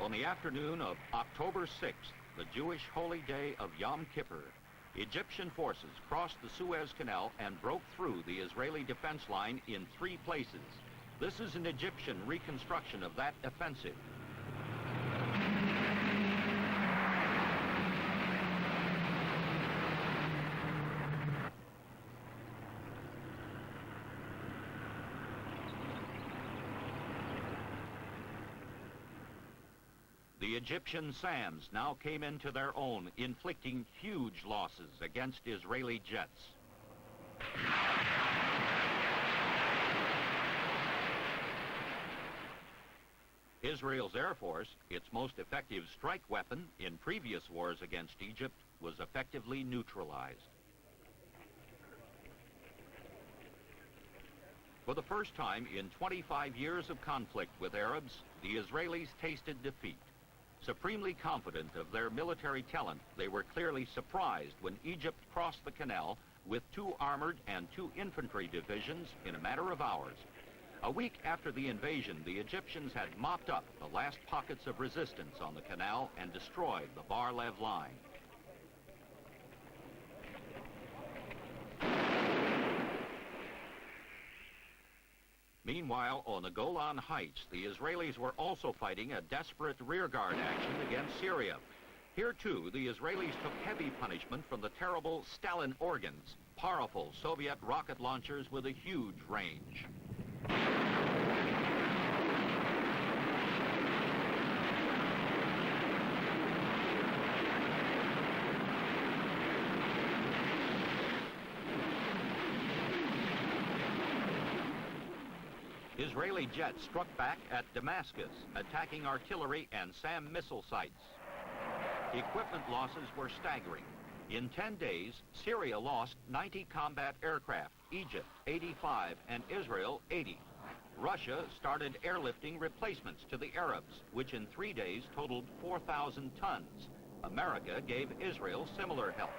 On the afternoon of October 6th, the Jewish holy day of Yom Kippur, Egyptian forces crossed the Suez Canal and broke through the Israeli defense line in 3 places. This is an Egyptian reconstruction of that offensive. The Egyptian SAMs now came into their own, inflicting huge losses against Israeli jets. Israel's Air Force, its most effective strike weapon in previous wars against Egypt, was effectively neutralized. For the first time in 25 years of conflict with Arabs, the Israelis tasted defeat. Supremely confident of their military talent, they were clearly surprised when Egypt crossed the canal with 2 armored and 2 infantry divisions in a matter of hours. A week after the invasion, the Egyptians had mopped up the last pockets of resistance on the canal and destroyed the Bar-Lev line. Meanwhile, on the Golan Heights, the Israelis were also fighting a desperate rearguard action against Syria. Here, too, the Israelis took heavy punishment from the terrible Stalin organs, powerful Soviet rocket launchers with a huge range. Israeli jets struck back at Damascus, attacking artillery and SAM missile sites. Equipment losses were staggering. In 10 days, Syria lost 90 combat aircraft, Egypt 85, and Israel 80. Russia started airlifting replacements to the Arabs, which in 3 days totaled 4,000 tons. America gave Israel similar help.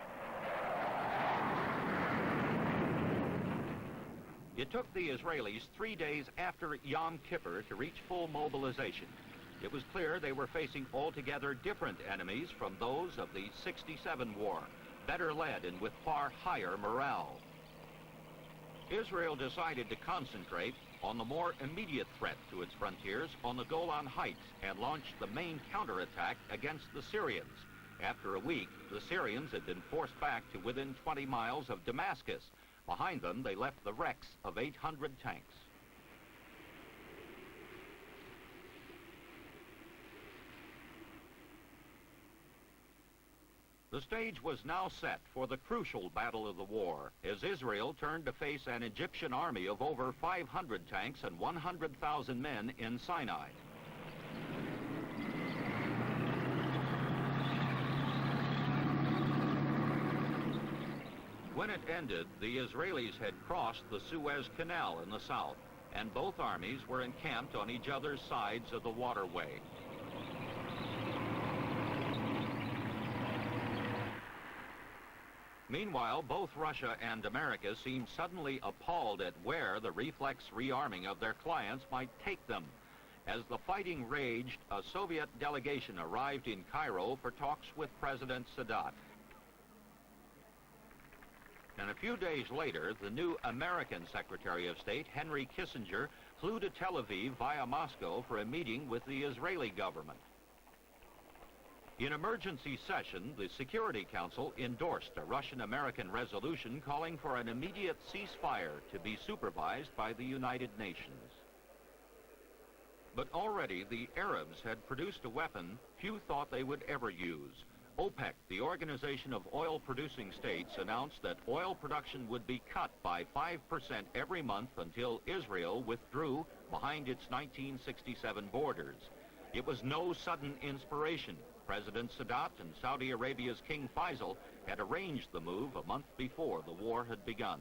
It took the Israelis 3 days after Yom Kippur to reach full mobilization. It was clear they were facing altogether different enemies from those of the '67 war, better led and with far higher morale. Israel decided to concentrate on the more immediate threat to its frontiers on the Golan Heights and launched the main counterattack against the Syrians. After a week, the Syrians had been forced back to within 20 miles of Damascus. Behind them, they left the wrecks of 800 tanks. The stage was now set for the crucial battle of the war, as Israel turned to face an Egyptian army of over 500 tanks and 100,000 men in Sinai. When it ended, the Israelis had crossed the Suez Canal in the south, and both armies were encamped on each other's sides of the waterway. Meanwhile, both Russia and America seemed suddenly appalled at where the reflex rearming of their clients might take them. As the fighting raged, a Soviet delegation arrived in Cairo for talks with President Sadat. And a few days later, the new American Secretary of State, Henry Kissinger, flew to Tel Aviv via Moscow for a meeting with the Israeli government. In emergency session, the Security Council endorsed a Russian-American resolution calling for an immediate ceasefire to be supervised by the United Nations. But already the Arabs had produced a weapon few thought they would ever use. OPEC, the Organization of Oil-Producing States, announced that oil production would be cut by 5% every month until Israel withdrew behind its 1967 borders. It was no sudden inspiration. President Sadat and Saudi Arabia's King Faisal had arranged the move a month before the war had begun.